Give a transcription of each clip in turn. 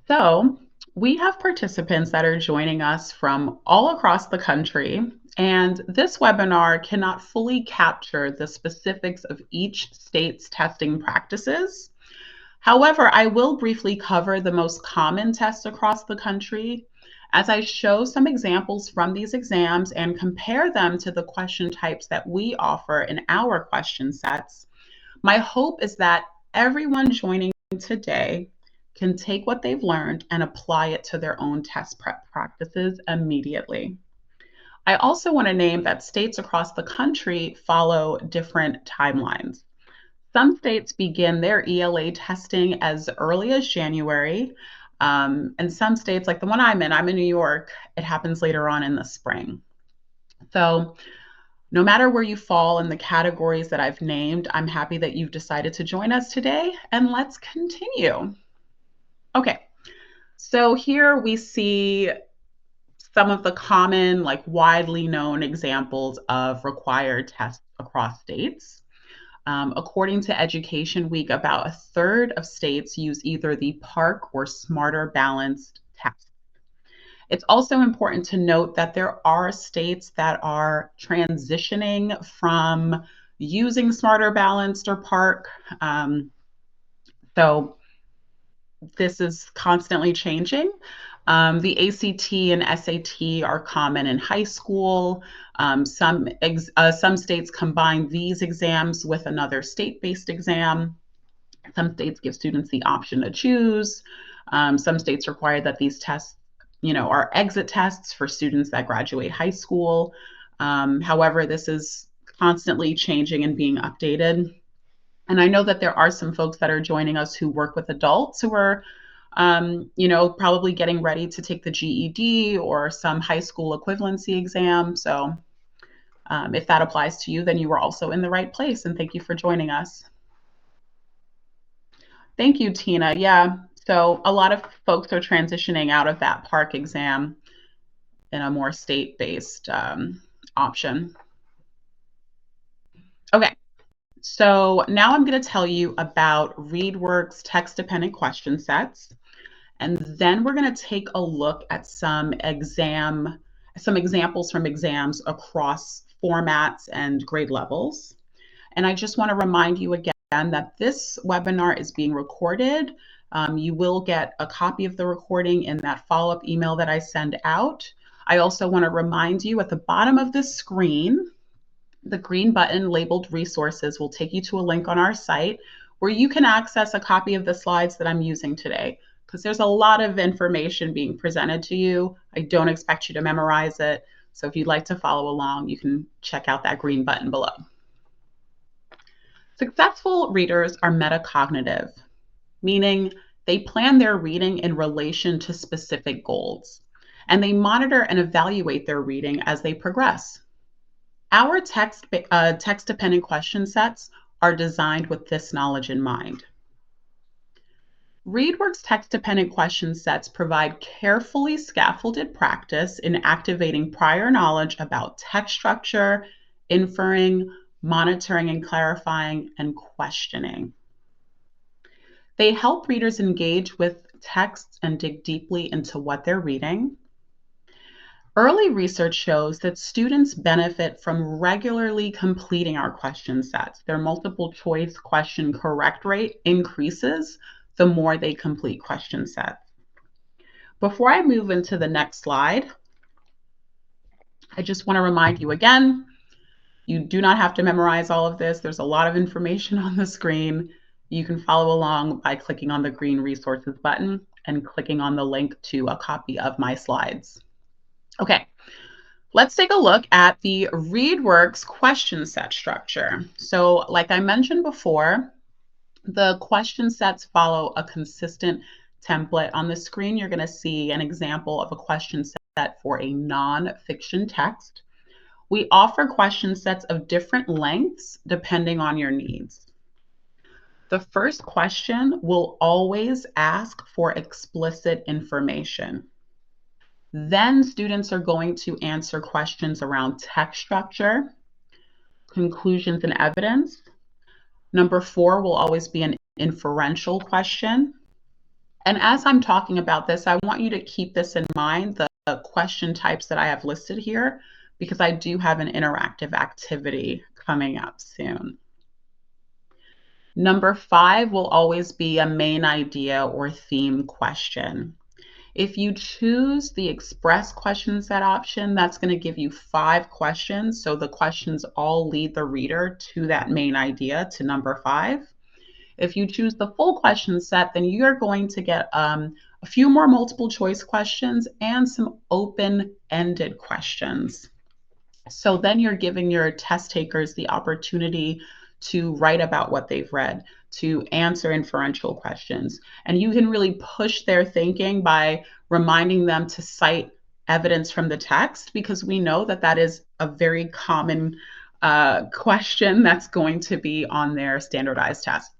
So, we have participants that are joining us from all across the country, and this webinar cannot fully capture the specifics of each state's testing practices. However, I will briefly cover the most common tests across the country as I show some examples from these exams and compare them to the question types that we offer in our question sets. My hope is that everyone joining today can take what they've learned and apply it to their own test prep practices immediately. I also want to name that states across the country follow different timelines. Some states begin their ELA testing as early as January, and some states, like the one I'm in New York, it happens later on in the spring. So no matter where you fall in the categories that I've named, I'm happy that you've decided to join us today, and let's continue. Okay, so here we see some of the common, like widely known examples of required tests across states. According to Education Week, about a third of states use either the PARCC or Smarter Balanced test. It's also important to note that there are states that are transitioning from using Smarter Balanced or PARCC. So this is constantly changing. The ACT and SAT are common in high school. Some states combine these exams with another state-based exam. Some states give students the option to choose. Some states require that these tests, are exit tests for students that graduate high school. However, this is constantly changing and being updated. And I know that there are some folks that are joining us who work with adults who are, probably getting ready to take the GED or some high school equivalency exam. So if that applies to you, then you are also in the right place. And thank you for joining us. Thank you, Tina. Yeah, so a lot of folks are transitioning out of that PARCC exam in a more state-based option. Okay, so now I'm going to tell you about ReadWorks text-dependent question sets, and then we're going to take a look at some examples from exams across formats and grade levels. And I just want to remind you again that this webinar is being recorded. You will get a copy of the recording in that follow-up email that I send out. I also want to remind you at the bottom of the screen, the green button labeled resources will take you to a link on our site where you can access a copy of the slides that I'm using today, because there's a lot of information being presented to you. I don't expect you to memorize it. So if you'd like to follow along, you can check out that green button below. Successful readers are metacognitive, meaning they plan their reading in relation to specific goals, and they monitor and evaluate their reading as they progress. Our text-dependent question sets are designed with this knowledge in mind. ReadWorks text-dependent question sets provide carefully scaffolded practice in activating prior knowledge about text structure, inferring, monitoring and clarifying, and questioning. They help readers engage with texts and dig deeply into what they're reading. Early research shows that students benefit from regularly completing our question sets. Their multiple choice question correct rate increases the more they complete question sets. Before I move into the next slide, I just want to remind you again, you do not have to memorize all of this. There's a lot of information on the screen. You can follow along by clicking on the green resources button and clicking on the link to a copy of my slides. Okay, let's take a look at the ReadWorks question set structure. So like I mentioned before, the question sets follow a consistent template. On the screen, you're going to see an example of a question set for a nonfiction text. We offer question sets of different lengths depending on your needs. The first question will always ask for explicit information. Then students are going to answer questions around text structure, conclusions and evidence. Number 4 will always be an inferential question. And as I'm talking about this, I want you to keep this in mind, the question types that I have listed here, because I do have an interactive activity coming up soon. Number 5 will always be a main idea or theme question. If you choose the express question set option, that's going to give you 5 questions. So the questions all lead the reader to that main idea, to number 5. If you choose the full question set, then you're going to get a few more multiple choice questions and some open-ended questions. So then you're giving your test takers the opportunity to write about what they've read, to answer inferential questions. And you can really push their thinking by reminding them to cite evidence from the text, because we know that that is a very common question that's going to be on their standardized test.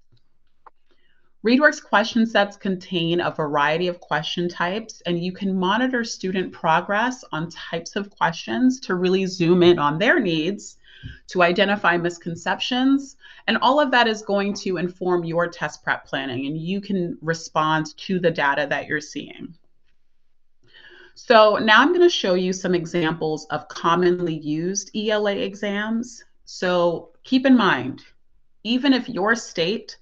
ReadWorks question sets contain a variety of question types, and you can monitor student progress on types of questions to really zoom in on their needs, to identify misconceptions, and all of that is going to inform your test prep planning, and you can respond to the data that you're seeing. So now I'm going to show you some examples of commonly used ELA exams. So keep in mind, even if your state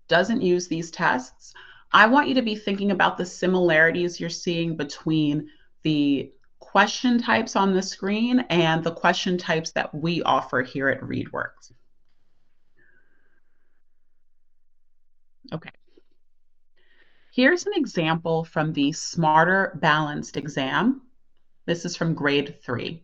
doesn't use these tests, I want you to be thinking about the similarities you're seeing between the question types on the screen and the question types that we offer here at ReadWorks. Okay. Here's an example from the Smarter Balanced exam. This is from grade 3.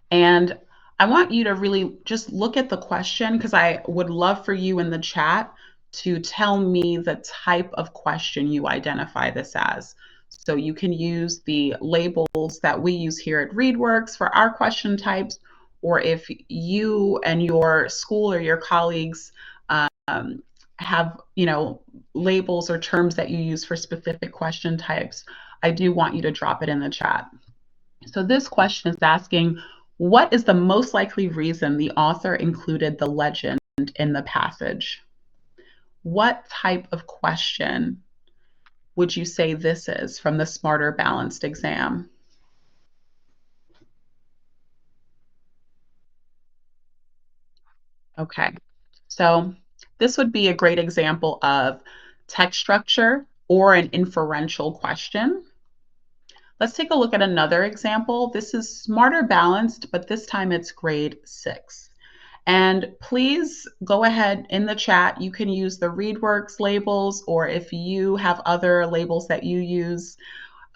And I want you to really just look at the question, because I would love for you in the chat to tell me the type of question you identify this as. So you can use the labels that we use here at ReadWorks for our question types, or if you and your school or your colleagues have, labels or terms that you use for specific question types, I do want you to drop it in the chat. So this question is asking, what is the most likely reason the author included the legend in the passage? What type of question would you say this is from the Smarter Balanced exam? Okay, so this would be a great example of text structure or an inferential question. Let's take a look at another example. This is Smarter Balanced, but this time it's grade 6. And please go ahead in the chat. You can use the ReadWorks labels, or if you have other labels that you use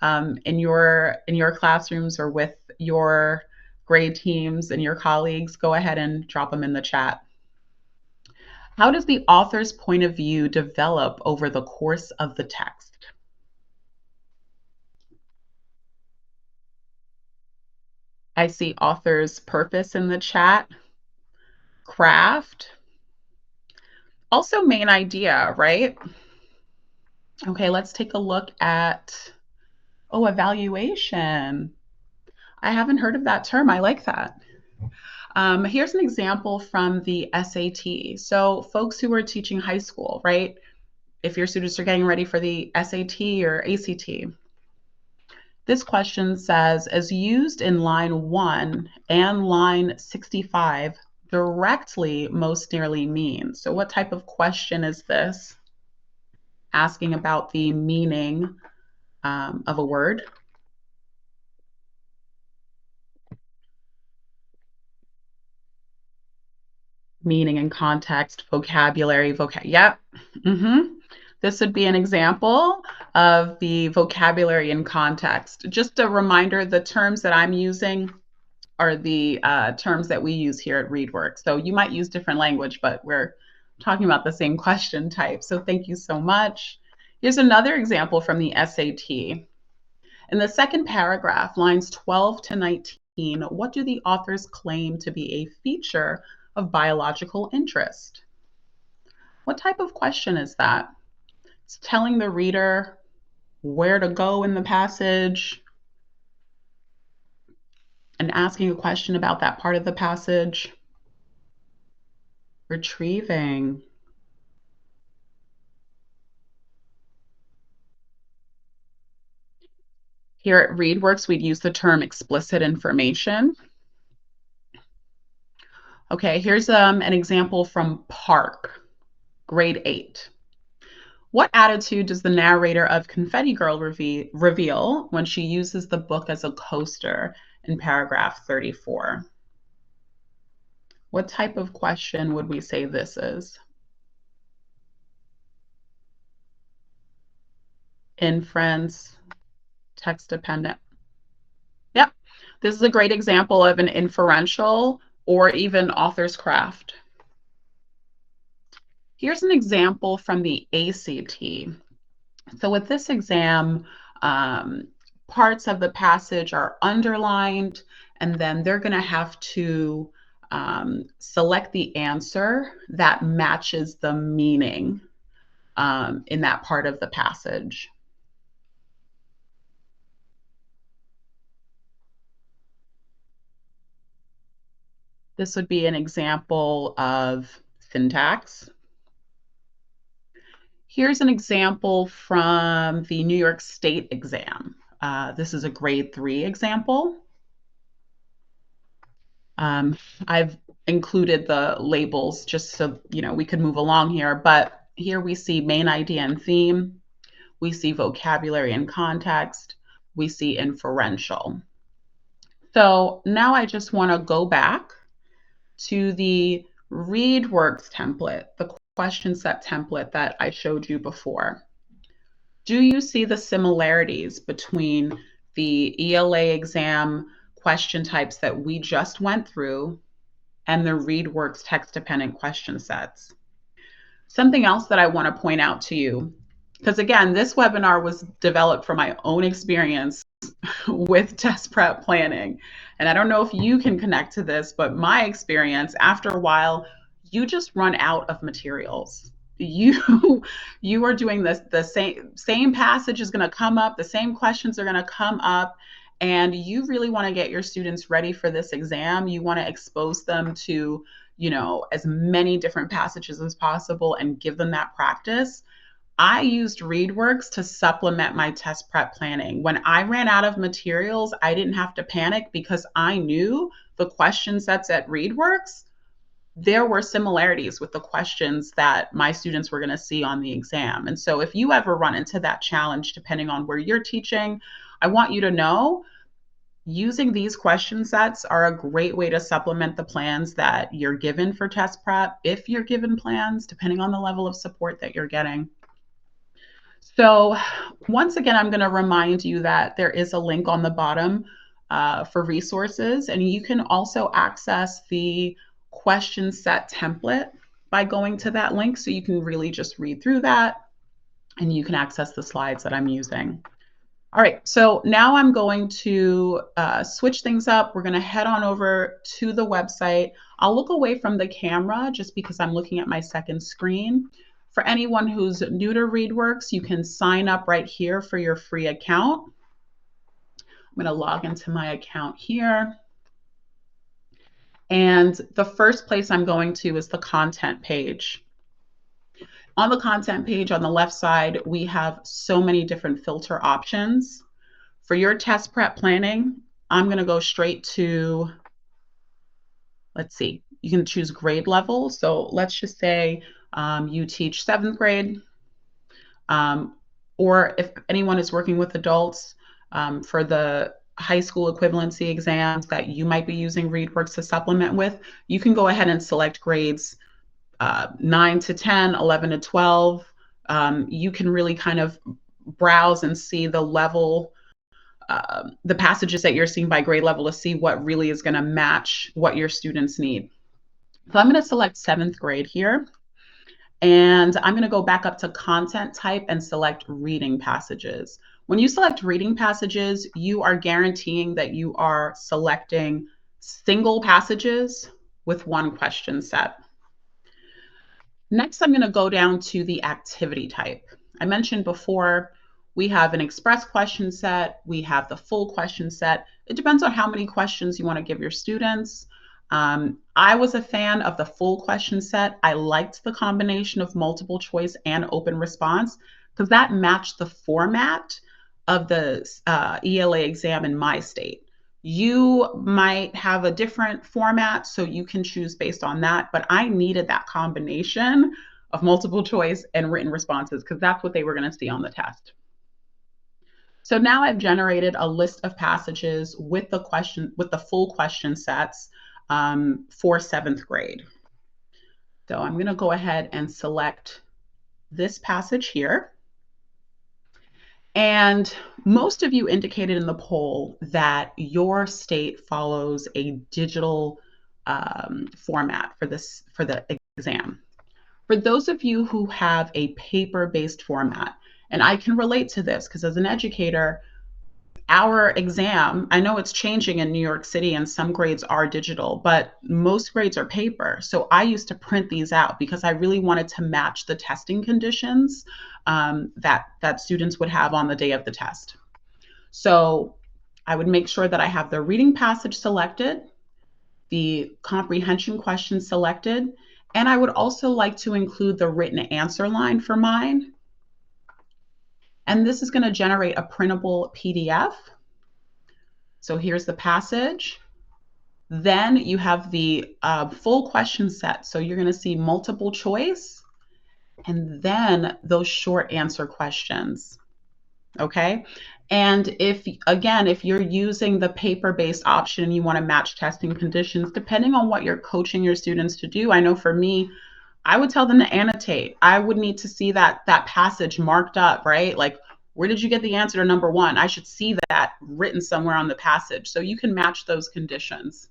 in your classrooms or with your grade teams and your colleagues, go ahead and drop them in the chat. How does the author's point of view develop over the course of the text? I see author's purpose in the chat, craft, also main idea, right? Okay, let's take a look at, evaluation. I haven't heard of that term. I like that. Here's an example from the SAT. So folks who are teaching high school, right? If your students are getting ready for the SAT or ACT, this question says, as used in line 1 and line 65, directly most nearly means. So what type of question is this? Asking about the meaning of a word. Meaning and context, vocabulary, yep. This would be an example of the vocabulary and context. Just a reminder, the terms that I'm using are the terms that we use here at ReadWorks. So you might use different language, but we're talking about the same question type. So thank you so much. Here's another example from the SAT. In the second paragraph, lines 12 to 19, what do the authors claim to be a feature of biological interest? What type of question is that? It's telling the reader where to go in the passage and asking a question about that part of the passage. Retrieving. Here at ReadWorks, we'd use the term explicit information. Okay, here's an example from Park, grade 8. What attitude does the narrator of Confetti Girl reveal when she uses the book as a coaster in paragraph 34? What type of question would we say this is? Inference, text dependent. Yep, this is a great example of an inferential or even author's craft. Here's an example from the ACT. So with this exam, parts of the passage are underlined, and then they're going to have to select the answer that matches the meaning in that part of the passage. This would be an example of syntax. Here's an example from the New York State exam. This is a grade 3 example. I've included the labels just so we could move along here, but here we see main idea and theme. We see vocabulary and context. We see inferential. So now I just want to go back to the ReadWorks template, the question set template that I showed you before. Do you see the similarities between the ELA exam question types that we just went through and the ReadWorks text-dependent question sets? Something else that I want to point out to you, because again, this webinar was developed from my own experience with test prep planning. And I don't know if you can connect to this, but my experience, after a while, you just run out of materials. You are doing this, the same passage is going to come up, the same questions are going to come up, and you really want to get your students ready for this exam. You want to expose them to as many different passages as possible and give them that practice. I used ReadWorks to supplement my test prep planning. When I ran out of materials, I didn't have to panic because I knew the question sets at ReadWorks, there were similarities with the questions that my students were going to see on the exam. And so if you ever run into that challenge, depending on where you're teaching, I want you to know using these question sets are a great way to supplement the plans that you're given for test prep, if you're given plans, depending on the level of support that you're getting. So once again, I'm going to remind you that there is a link on the bottom for resources, and you can also access the question set template by going to that link. So you can really just read through that and you can access the slides that I'm using. All right, so now I'm going to switch things up. We're going to head on over to the website. I'll look away from the camera just because I'm looking at my second screen. For anyone who's new to ReadWorks, you can sign up right here for your free account. I'm going to log into my account here. And the first place I'm going to is the content page. On the content page on the left side, we have so many different filter options. For your test prep planning, I'm going to go straight to, let's see, you can choose grade level. So let's just say you teach 7th grade, or if anyone is working with adults for the high school equivalency exams that you might be using ReadWorks to supplement with, you can go ahead and select grades 9 to 10, 11 to 12. You can really kind of browse and see the level, the passages that you're seeing by grade level to see what really is going to match what your students need. So I'm going to select 7th grade here. And I'm going to go back up to content type and select reading passages. When you select reading passages, you are guaranteeing that you are selecting single passages with one question set. Next, I'm going to go down to the activity type. I mentioned before, we have an express question set. We have the full question set. It depends on how many questions you want to give your students. I was a fan of the full question set. I liked the combination of multiple choice and open response because that matched the format of the ELA exam in my state. You might have a different format, so you can choose based on that. But I needed that combination of multiple choice and written responses because that's what they were going to see on the test. So now I've generated a list of passages with the full question sets for 7th grade. So I'm going to go ahead and select this passage here. And most of you indicated in the poll that your state follows a digital format for the exam. For those of you who have a paper-based format, and I can relate to this because as an educator, our exam, I know it's changing in New York City and some grades are digital, but most grades are paper. So I used to print these out because I really wanted to match the testing conditions that students would have on the day of the test. So I would make sure that I have the reading passage selected, the comprehension question selected, and I would also like to include the written answer line for mine. And this is going to generate a printable PDF. So here's the passage. Then you have the full question set. So you're going to see multiple choice and then those short answer questions. Okay. And if you're using the paper-based option and you want to match testing conditions, depending on what you're coaching your students to do, I know for me, I would tell them to annotate. I would need to see that passage marked up, right? Like, where did you get the answer to number 1? I should see that written somewhere on the passage. So you can match those conditions.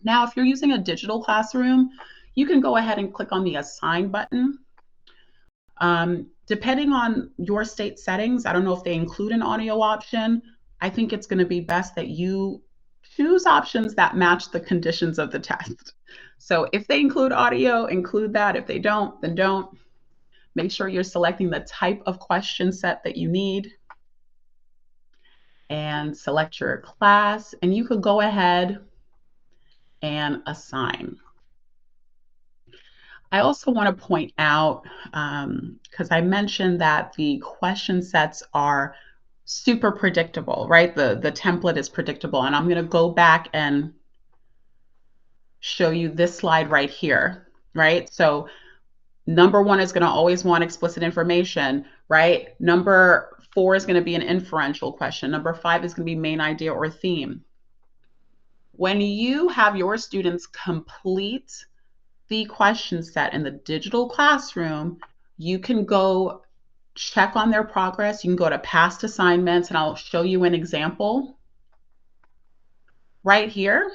Now, if you're using a digital classroom, you can go ahead and click on the Assign button. Depending on your state settings, I don't know if they include an audio option. I think it's going to be best that you choose options that match the conditions of the test. So if they include audio, include that. If they don't, then don't. Make sure you're selecting the type of question set that you need and select your class. And you could go ahead and assign. I also want to point out, because I mentioned that the question sets are super predictable, right? The template is predictable. And I'm going to go back and show you this slide right here, right? So number 1 is going to always want explicit information, right? Number 4 is going to be an inferential question. Number 5 is going to be main idea or theme. When you have your students complete the question set in the digital classroom, you can go check on their progress. You can go to past assignments, and I'll show you an example. Right here,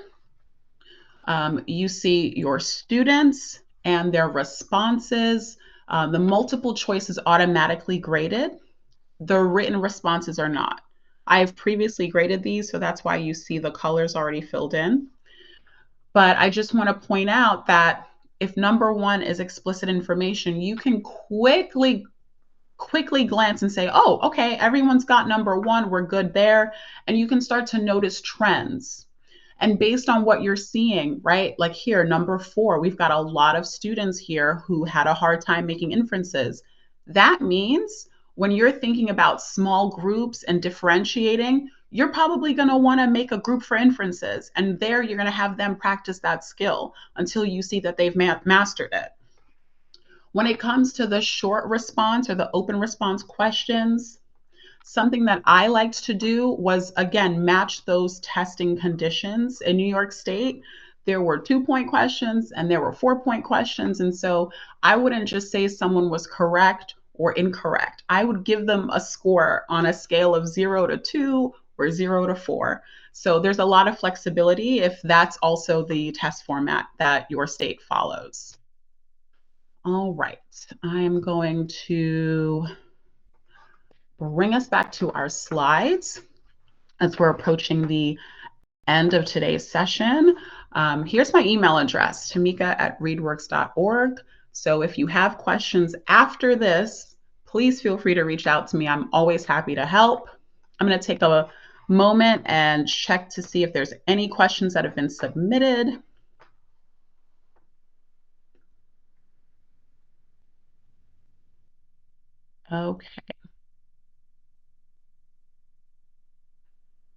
you see your students and their responses. The multiple choice is automatically graded. The written responses are not. I have previously graded these, so that's why you see the colors already filled in. But I just want to point out that if number 1 is explicit information, you can quickly glance and say, oh, okay, everyone's got number 1, we're good there. And you can start to notice trends. And based on what you're seeing, right? Like here, number 4, we've got a lot of students here who had a hard time making inferences. That means when you're thinking about small groups and differentiating, you're probably going to want to make a group for inferences. And there you're going to have them practice that skill until you see that they've mastered it. When it comes to the short response or the open response questions, something that I liked to do was, again, match those testing conditions. In New York State, there were 2-point questions and there were 4-point questions. And so I wouldn't just say someone was correct or incorrect. I would give them a score on a scale of 0 to 2 or 0 to 4. So there's a lot of flexibility if that's also the test format that your state follows. All right, I'm going to bring us back to our slides as we're approaching the end of today's session. Here's my email address, tamika@readworks.org. So if you have questions after this, please feel free to reach out to me. I'm always happy to help. I'm going to take a moment and check to see if there's any questions that have been submitted. Okay.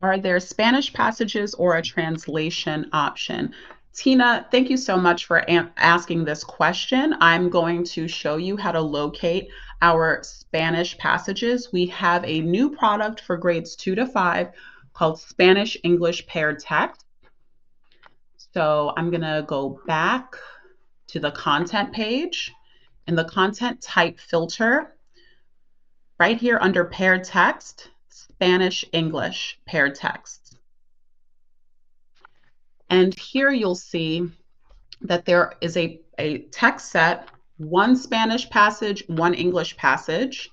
Are there Spanish passages or a translation option? Tina, thank you so much for asking this question. I'm going to show you how to locate our Spanish passages. We have a new product for grades 2 to 5 called Spanish English Paired Text. So I'm going to go back to the content page. In the content type filter, right here under paired text, Spanish English paired text. And here you'll see that there is a text set, one Spanish passage, one English passage.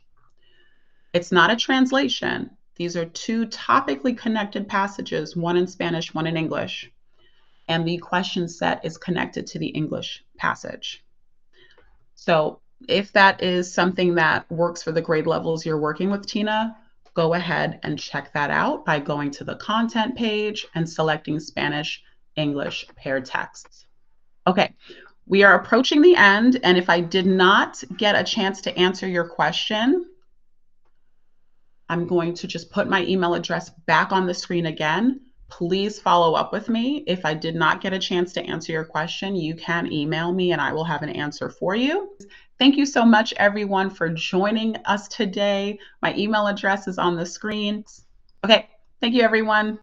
It's not a translation. These are two topically connected passages, one in Spanish, one in English. And the question set is connected to the English passage. So if that is something that works for the grade levels you're working with, Tina, go ahead and check that out by going to the content page and selecting Spanish English paired texts. Okay, we are approaching the end, and if I did not get a chance to answer your question, I'm going to just put my email address back on the screen again. Please follow up with me. If I did not get a chance to answer your question, you can email me and I will have an answer for you. Thank you so much, everyone, for joining us today. My email address is on the screen. Okay, thank you, everyone.